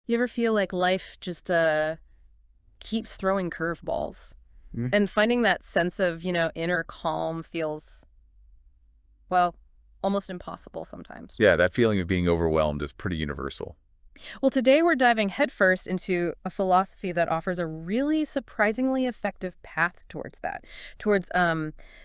You ever feel like life just keeps throwing curveballs? Mm. And finding that sense of, inner calm feels, well, almost impossible sometimes. Yeah, that feeling of being overwhelmed is pretty universal. Well, today we're diving headfirst into a philosophy that offers a really surprisingly effective path towards that, towards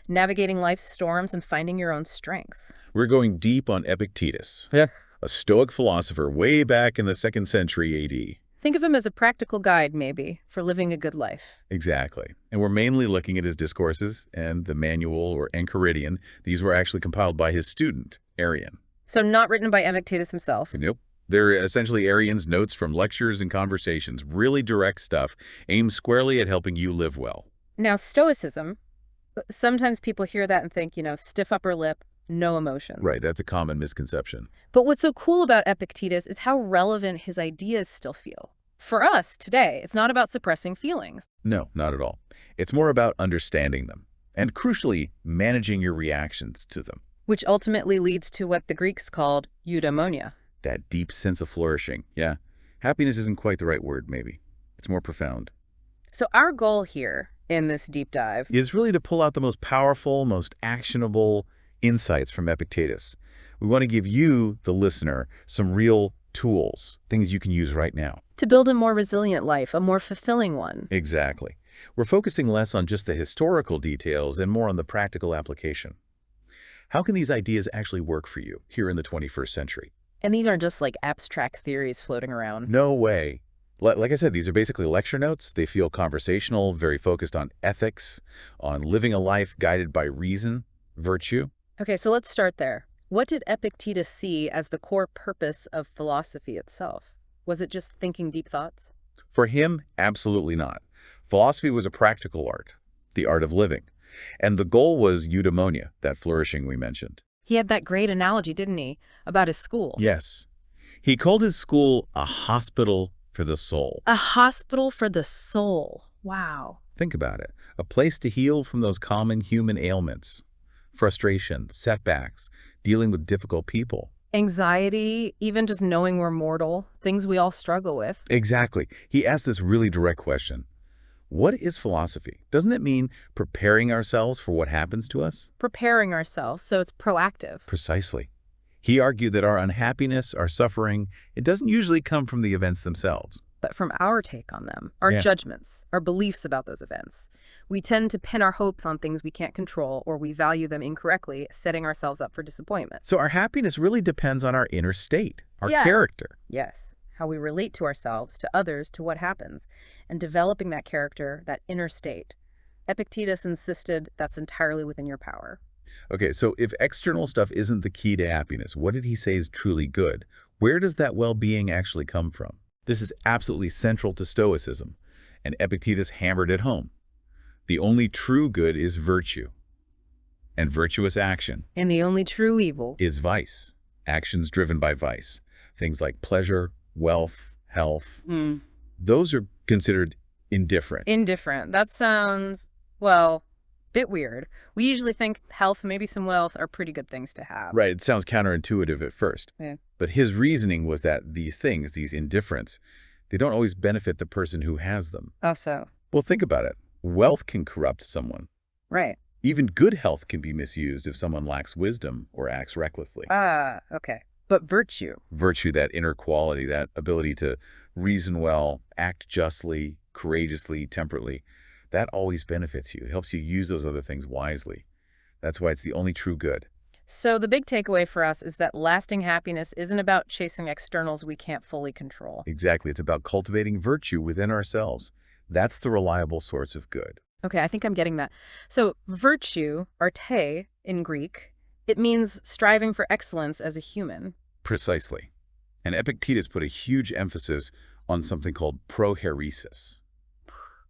navigating life's storms and finding your own strength. We're going deep on Epictetus, yeah, a Stoic philosopher way back in the 2nd century AD. Think of him as a practical guide, maybe, for living a good life. Exactly. And we're mainly looking at his Discourses and the manual or Enchiridion. These were actually compiled by his student, Arian. So not written by Epictetus himself. Nope. They're essentially Arian's notes from lectures and conversations, really direct stuff, aimed squarely at helping you live well. Now, Stoicism, sometimes people hear that and think, stiff upper lip, no emotion. Right, that's a common misconception. But what's so cool about Epictetus is how relevant his ideas still feel. For us today, it's not about suppressing feelings. No, not at all. It's more about understanding them, and crucially, managing your reactions to them. Which ultimately leads to what the Greeks called eudaimonia. That deep sense of flourishing, yeah. Happiness isn't quite the right word, maybe. It's more profound. So our goal here in this deep dive is really to pull out the most powerful, most actionable insights from Epictetus. We want to give you, the listener, some real tools, things you can use right now. to build a more resilient life, a more fulfilling one. Exactly. We're focusing less on just the historical details and more on the practical application. How can these ideas actually work for you here in the 21st century? And these aren't just like abstract theories floating around. No way. Like I said, these are basically lecture notes. They feel conversational, very focused on ethics, on living a life guided by reason, virtue. Okay, so let's start there. What did Epictetus see as the core purpose of philosophy itself? Was it just thinking deep thoughts? For him, absolutely not. Philosophy was a practical art, the art of living. And the goal was eudaimonia, that flourishing we mentioned. He had that great analogy, didn't he, about his school? Yes. He called his school a hospital for the soul. A hospital for the soul. Wow. Think about it. A place to heal from those common human ailments. Frustration, setbacks, dealing with difficult people. Anxiety, even just knowing we're mortal, things we all struggle with. Exactly. He asked this really direct question. What is philosophy? Doesn't it mean preparing ourselves for what happens to us? Preparing ourselves, so it's proactive. Precisely. He argued that our unhappiness, our suffering, it doesn't usually come from the events themselves. But from our take on them, our judgments, our beliefs about those events, we tend to pin our hopes on things we can't control, or we value them incorrectly, setting ourselves up for disappointment. So our happiness really depends on our inner state, our character. Yes, how we relate to ourselves, to others, to what happens, and developing that character, that inner state. Epictetus insisted that's entirely within your power. Okay, so if external stuff isn't the key to happiness, what did he say is truly good? Where does that well-being actually come from? This is absolutely central to Stoicism, and Epictetus hammered it home. The only true good is virtue, and virtuous action. And the only true evil is vice, actions driven by vice. Things like pleasure, wealth, health. Those are considered indifferent. Indifferent. That sounds, well, bit weird. We usually think health, maybe some wealth, are pretty good things to have. Right, it sounds counterintuitive at first. Yeah. But his reasoning was that these things, these indifferents, they don't always benefit the person who has them. Oh, so? Well, think about it. Wealth can corrupt someone. Right. Even good health can be misused if someone lacks wisdom or acts recklessly. Okay. But virtue? Virtue, that inner quality, that ability to reason well, act justly, courageously, temperately, that always benefits you. It helps you use those other things wisely. That's why it's the only true good. So the big takeaway for us is that lasting happiness isn't about chasing externals we can't fully control. Exactly. It's about cultivating virtue within ourselves. That's the reliable source of good. Okay, I think I'm getting that. So virtue, arte in Greek, it means striving for excellence as a human. Precisely. And Epictetus put a huge emphasis on something called prohairesis.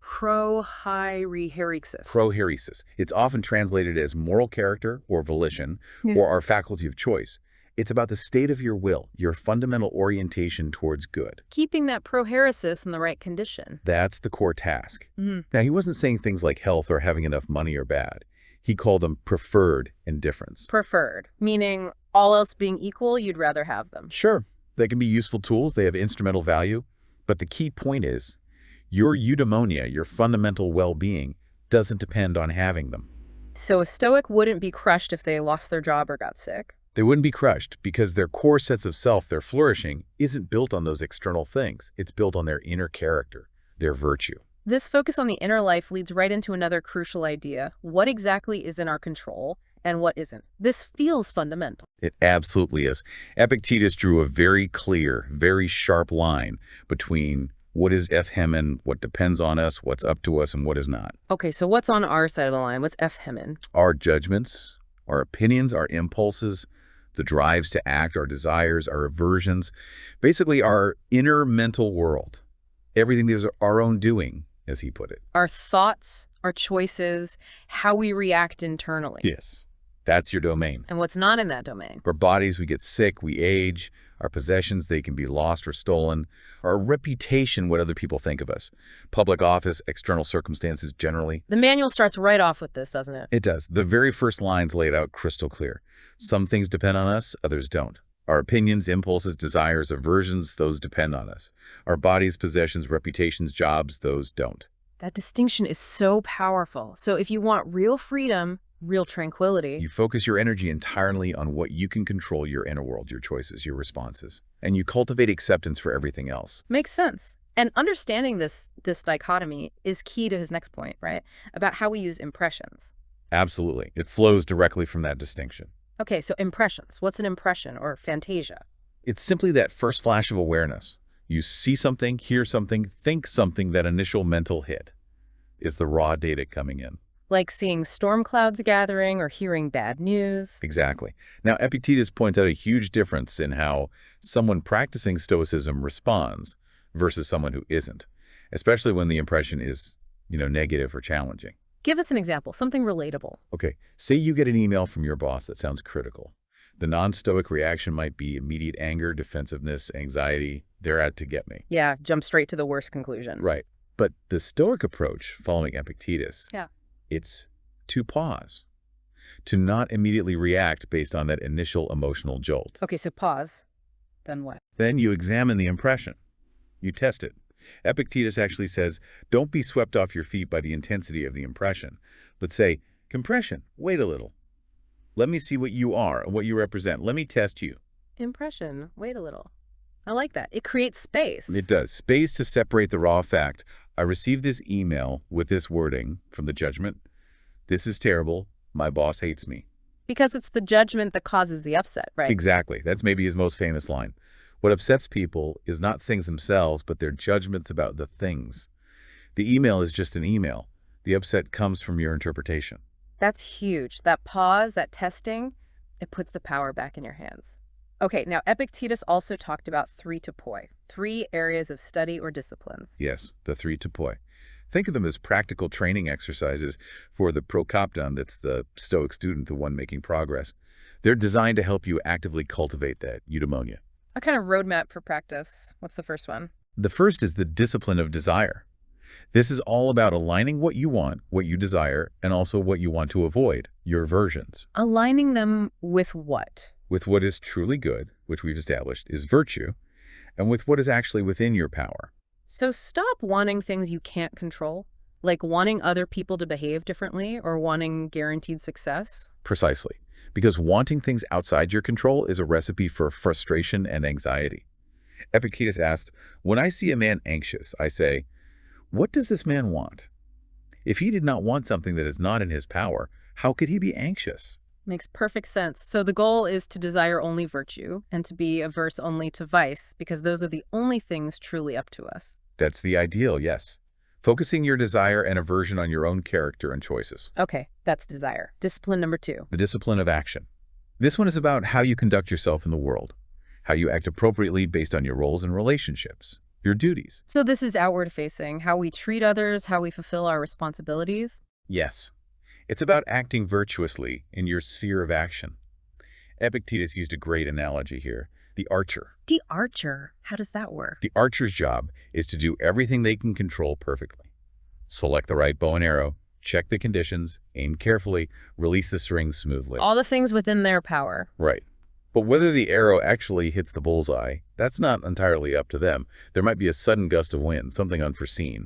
Prohairesis. Prohairesis. It's often translated as moral character or volition or our faculty of choice. It's about the state of your will, your fundamental orientation towards good. Keeping that prohairesis in the right condition. That's the core task. Now, he wasn't saying things like health or having enough money or bad. He called them preferred indifference. Preferred, meaning all else being equal, you'd rather have them. Sure, they can be useful tools. They have instrumental value. But the key point is, your eudaimonia, your fundamental well-being, doesn't depend on having them. So a Stoic wouldn't be crushed if they lost their job or got sick. They wouldn't be crushed because their core sense of self, their flourishing, isn't built on those external things. It's built on their inner character, their virtue. This focus on the inner life leads right into another crucial idea. What exactly is in our control and what isn't? This feels fundamental. It absolutely is. Epictetus drew a very clear, very sharp line between what is ephemen, what depends on us, what's up to us, and what is not. Okay, so what's on our side of the line? What's ephemen? Our judgments, our opinions, our impulses, the drives to act, our desires, our aversions, basically our inner mental world. Everything that is our own doing, as he put it. Our thoughts, our choices, how we react internally. Yes, that's your domain. And what's not in that domain? Our bodies, we get sick, we age. Our possessions, they can be lost or stolen. Our reputation, what other people think of us. Public office, external circumstances generally. The manual starts right off with this, doesn't it? It does. The very first line's laid out crystal clear. Some things depend on us, others don't. Our opinions, impulses, desires, aversions, those depend on us. Our bodies, possessions, reputations, jobs, those don't. That distinction is so powerful. So if you want real freedom, real tranquility. You focus your energy entirely on what you can control, your inner world, your choices, your responses. And you cultivate acceptance for everything else. Makes sense. And understanding this dichotomy is key to his next point, right? About how we use impressions. Absolutely. It flows directly from that distinction. Okay, so impressions. What's an impression or fantasia? It's simply that first flash of awareness. You see something, hear something, think something, that initial mental hit is the raw data coming in. Like seeing storm clouds gathering or hearing bad news. Exactly. Now, Epictetus points out a huge difference in how someone practicing Stoicism responds versus someone who isn't, especially when the impression is, negative or challenging. Give us an example, something relatable. Okay, say you get an email from your boss that sounds critical. The non-Stoic reaction might be immediate anger, defensiveness, anxiety. They're out to get me. Yeah, jump straight to the worst conclusion. Right. But the Stoic approach, following Epictetus, it's to pause, to not immediately react based on that initial emotional jolt. Okay, so pause. Then what? Then you examine the impression. You test it. Epictetus actually says, don't be swept off your feet by the intensity of the impression, but say, compression, wait a little. Let me see what you are and what you represent. Let me test you. Impression, wait a little. I like that. It creates space. It does. Space to separate the raw fact. I received this email with this wording from the judgment. This is terrible. My boss hates me. Because it's the judgment that causes the upset, right? Exactly. That's maybe his most famous line. What upsets people is not things themselves, but their judgments about the things. The email is just an email. The upset comes from your interpretation. That's huge. That pause, that testing, it puts the power back in your hands. Okay, now Epictetus also talked about three topoi, 3 areas of study or disciplines. Yes, the 3 topoi. Think of them as practical training exercises for the prokopton, that's the Stoic student, the one making progress. They're designed to help you actively cultivate that eudaimonia. A kind of roadmap for practice. What's the first one? The first is the discipline of desire. This is all about aligning what you want, what you desire, and also what you want to avoid, your aversions. Aligning them with what? With what is truly good, which we've established is virtue, and with what is actually within your power. So stop wanting things you can't control, like wanting other people to behave differently or wanting guaranteed success. Precisely, because wanting things outside your control is a recipe for frustration and anxiety. Epictetus asked, when I see a man anxious, I say, what does this man want? If he did not want something that is not in his power, how could he be anxious? Makes perfect sense. So the goal is to desire only virtue and to be averse only to vice, because those are the only things truly up to us. That's the ideal, yes. Focusing your desire and aversion on your own character and choices. Okay, that's desire. Discipline number 2. The discipline of action. This one is about how you conduct yourself in the world, how you act appropriately based on your roles and relationships, your duties. So this is outward facing, how we treat others, how we fulfill our responsibilities? Yes. It's about acting virtuously in your sphere of action. Epictetus used a great analogy here. The archer. The archer? How does that work? The archer's job is to do everything they can control perfectly. Select the right bow and arrow, check the conditions, aim carefully, release the string smoothly. All the things within their power. Right. But whether the arrow actually hits the bullseye, that's not entirely up to them. There might be a sudden gust of wind, something unforeseen.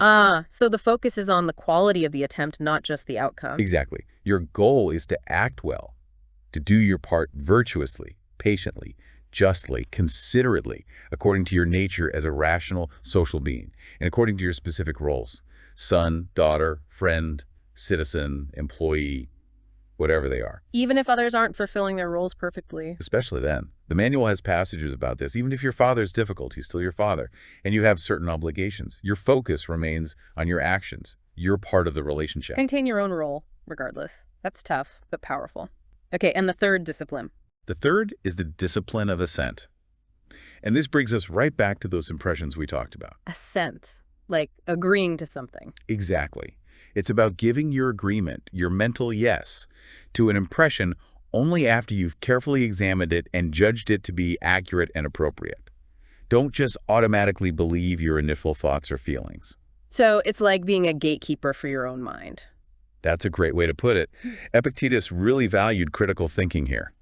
So the focus is on the quality of the attempt, not just the outcome. Exactly. Your goal is to act well, to do your part virtuously, patiently, justly, considerately, according to your nature as a rational social being, and according to your specific roles: son, daughter, friend, citizen, employee, whatever they are. Even if others aren't fulfilling their roles perfectly. Especially then. The manual has passages about this. Even if your father's difficult, he's still your father, and you have certain obligations. Your focus remains on your actions. You're part of the relationship. Maintain your own role, regardless. That's tough, but powerful. Okay, and the third discipline. The third is the discipline of assent. And this brings us right back to those impressions we talked about. Assent, like agreeing to something. Exactly. It's about giving your agreement, your mental yes, to an impression only after you've carefully examined it and judged it to be accurate and appropriate. Don't just automatically believe your initial thoughts or feelings. So it's like being a gatekeeper for your own mind. That's a great way to put it. Epictetus really valued critical thinking here.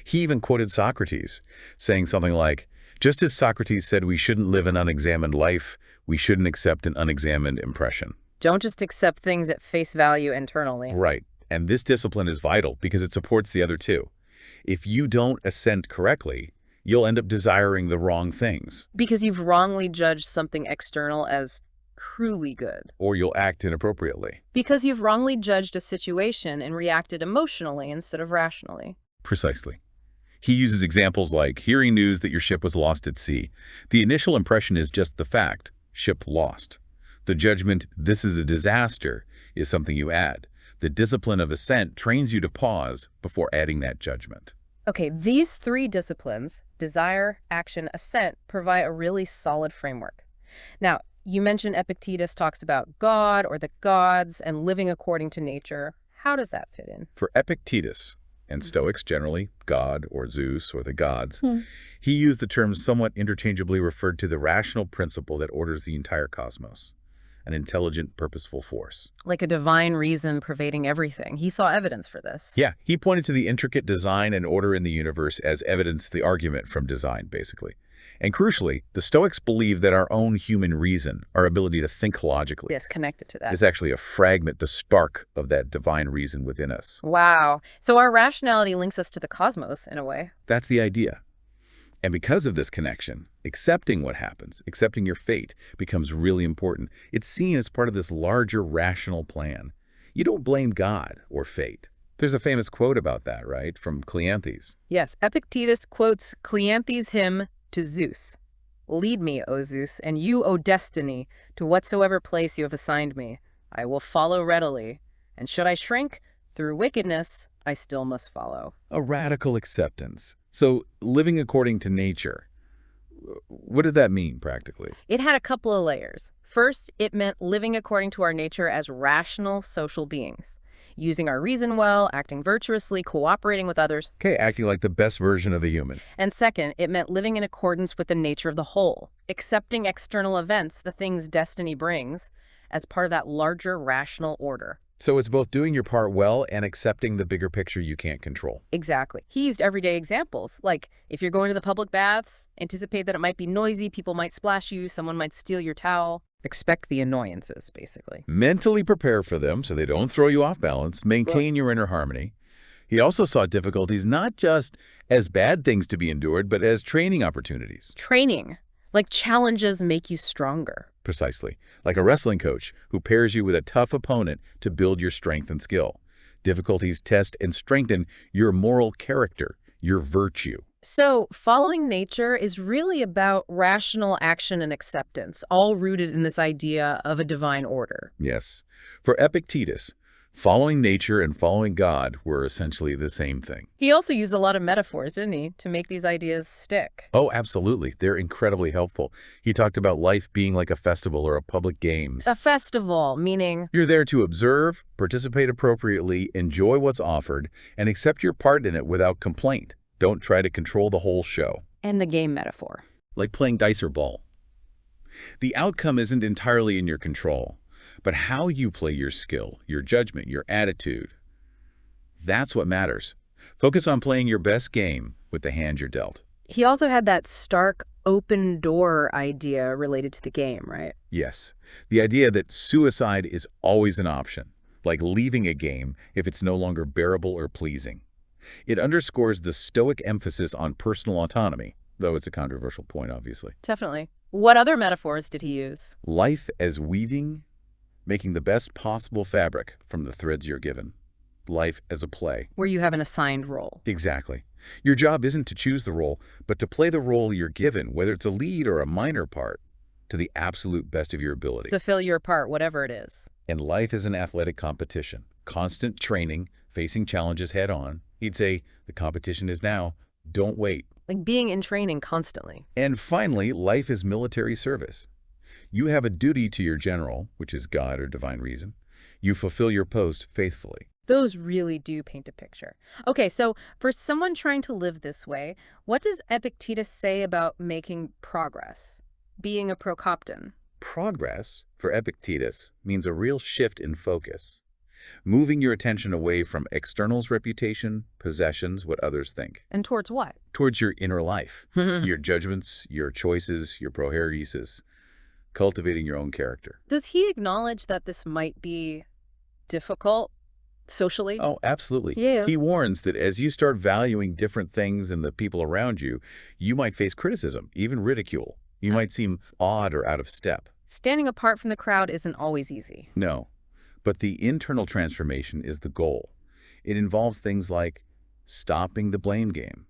He even quoted Socrates, saying something like, "Just as Socrates said we shouldn't live an unexamined life, we shouldn't accept an unexamined impression." Don't just accept things at face value internally. Right. And this discipline is vital because it supports the other two. If you don't assent correctly, you'll end up desiring the wrong things. Because you've wrongly judged something external as truly good. Or you'll act inappropriately. Because you've wrongly judged a situation and reacted emotionally instead of rationally. Precisely. He uses examples like hearing news that your ship was lost at sea. The initial impression is just the fact, ship lost. The judgment, this is a disaster, is something you add. The discipline of assent trains you to pause before adding that judgment. Okay, these three disciplines, desire, action, assent, provide a really solid framework. Now, you mentioned Epictetus talks about God or the gods and living according to nature. How does that fit in? For Epictetus, and Stoics generally, God or Zeus or the gods, he used the term somewhat interchangeably referred to the rational principle that orders the entire cosmos, an intelligent, purposeful force. Like a divine reason pervading everything. He saw evidence for this. Yeah, he pointed to the intricate design and order in the universe as evidence the argument from design, basically. And crucially, the Stoics believe that our own human reason, our ability to think logically, Yes, connected to that. is actually a fragment, the spark of that divine reason within us. Wow. So our rationality links us to the cosmos in a way. That's the idea. And because of this connection, accepting what happens, accepting your fate, becomes really important. It's seen as part of this larger rational plan. You don't blame God or fate. There's a famous quote about that, right, from Cleanthes. Yes, Epictetus quotes Cleanthes' hymn to Zeus. "Lead me, O Zeus, and you, O destiny, to whatsoever place you have assigned me. I will follow readily. And should I shrink through wickedness, I still must follow." A radical acceptance. So living according to nature, what did that mean practically? It had a couple of layers. First, it meant living according to our nature as rational social beings, using our reason well, acting virtuously, cooperating with others. Okay, acting like the best version of the human. And second, it meant living in accordance with the nature of the whole, accepting external events, the things destiny brings, as part of that larger rational order. So it's both doing your part well and accepting the bigger picture you can't control. Exactly. He used everyday examples, like if you're going to the public baths, anticipate that it might be noisy, people might splash you, someone might steal your towel. Expect the annoyances, basically. Mentally prepare for them so they don't throw you off balance, maintain your inner harmony. He also saw difficulties not just as bad things to be endured, but as training opportunities. Training, like challenges make you stronger. Precisely, like a wrestling coach who pairs you with a tough opponent to build your strength and skill. Difficulties test and strengthen your moral character, your virtue. So following nature is really about rational action and acceptance, all rooted in this idea of a divine order. Yes. For Epictetus, following nature and following God were essentially the same thing. He also used a lot of metaphors, didn't he, to make these ideas stick? Oh, absolutely. They're incredibly helpful. He talked about life being like a festival or a public games. A festival, meaning You're there to observe, participate appropriately, enjoy what's offered, and accept your part in it without complaint. Don't try to control the whole show. and the game metaphor. Like playing dice or ball. The outcome isn't entirely in your control, but how you play your skill, your judgment, your attitude, that's what matters. Focus on playing your best game with the hand you're dealt. He also had that stark open door idea related to the game, right? Yes, the idea that suicide is always an option, like leaving a game if it's no longer bearable or pleasing. It underscores the Stoic emphasis on personal autonomy, though it's a controversial point, obviously. Definitely. What other metaphors did he use? Life as weaving, making the best possible fabric from the threads you're given. Life as a play. Where you have an assigned role. Exactly. Your job isn't to choose the role, but to play the role you're given, whether it's a lead or a minor part, to the absolute best of your ability. To fill your part, whatever it is. And life is an athletic competition. Constant training, facing challenges head on. He'd say, the competition is now. Don't wait. Like being in training constantly. And finally, life is military service. You have a duty to your general, which is God or divine reason. You fulfill your post faithfully. Those really do paint a picture. Okay, so for someone trying to live this way, what does Epictetus say about making progress? Being a prokopton? Progress, for Epictetus, means a real shift in focus. Moving your attention away from externals, reputation, possessions, what others think. And towards what? Towards your inner life, your judgments, your choices, your prohairesis, cultivating your own character. Does he acknowledge that this might be difficult socially? Oh, absolutely. Yeah. He warns that as you start valuing different things in the people around you, you might face criticism, even ridicule. You might seem odd or out of step. Standing apart from the crowd isn't always easy. No, but the internal transformation is the goal. It involves things like stopping the blame game,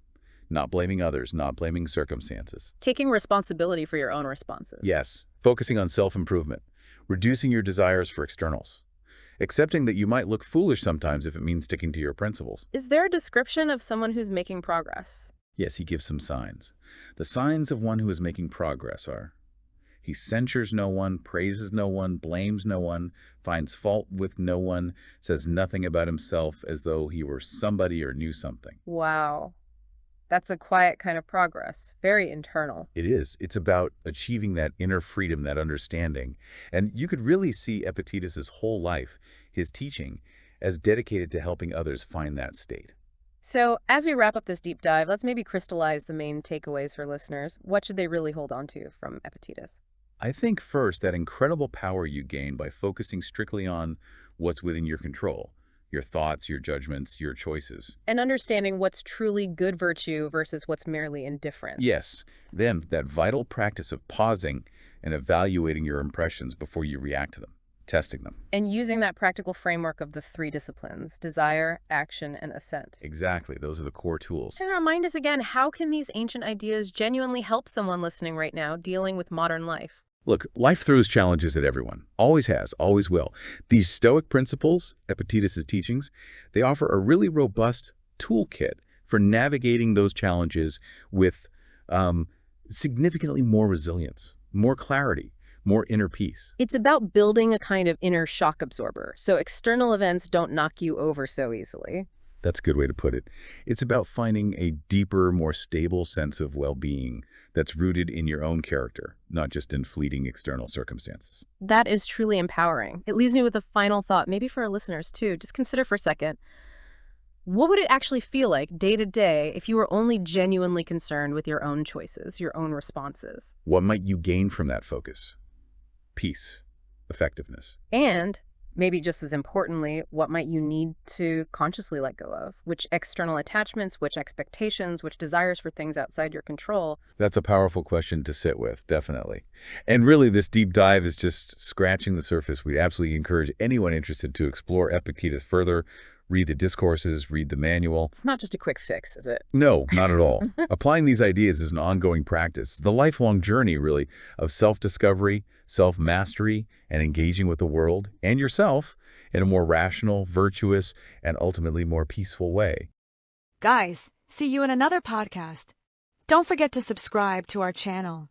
not blaming others, not blaming circumstances. Taking responsibility for your own responses. Yes, focusing on self-improvement, reducing your desires for externals, accepting that you might look foolish sometimes if it means sticking to your principles. Is there a description of someone who's making progress? Yes, he gives some signs. The signs of one who is making progress are: he censures no one, praises no one, blames no one, finds fault with no one, says nothing about himself as though he were somebody or knew something. Wow. That's a quiet kind of progress. Very internal. It is. It's about achieving that inner freedom, that understanding. And you could really see Epictetus's whole life, his teaching, as dedicated to helping others find that state. So as we wrap up this deep dive, let's maybe crystallize the main takeaways for listeners. What should they really hold on to from Epictetus? I think first, that incredible power you gain by focusing strictly on what's within your control. Your thoughts, your judgments, your choices. And understanding what's truly good virtue versus what's merely indifferent. Yes. Then that vital practice of pausing and evaluating your impressions before you react to them, testing them. And using that practical framework of the three disciplines: desire, action, and assent. Exactly. Those are the core tools. And remind us again, how can these ancient ideas genuinely help someone listening right now dealing with modern life? Look, life throws challenges at everyone. Always has, always will. These Stoic principles, Epictetus' teachings, they offer a really robust toolkit for navigating those challenges with significantly more resilience, more clarity, more inner peace. It's about building a kind of inner shock absorber, so external events don't knock you over so easily. That's a good way to put it. It's about finding a deeper, more stable sense of well-being that's rooted in your own character, not just in fleeting external circumstances. That is truly empowering. It leaves me with a final thought, maybe for our listeners too. Just consider for a second, what would it actually feel like day to day if you were only genuinely concerned with your own choices, your own responses? What might you gain from that focus? Peace, effectiveness. And maybe just as importantly, what might you need to consciously let go of? Which external attachments, which expectations, which desires for things outside your control? That's a powerful question to sit with, definitely. And really, this deep dive is just scratching the surface. We'd absolutely encourage anyone interested to explore Epictetus further, read the Discourses, read the manual. It's not just a quick fix, is it? No, not at all. Applying these ideas is an ongoing practice, the lifelong journey, really, of self-discovery, self-mastery, and engaging with the world and yourself in a more rational, virtuous, and ultimately more peaceful way. Guys, see you in another podcast. Don't forget to subscribe to our channel.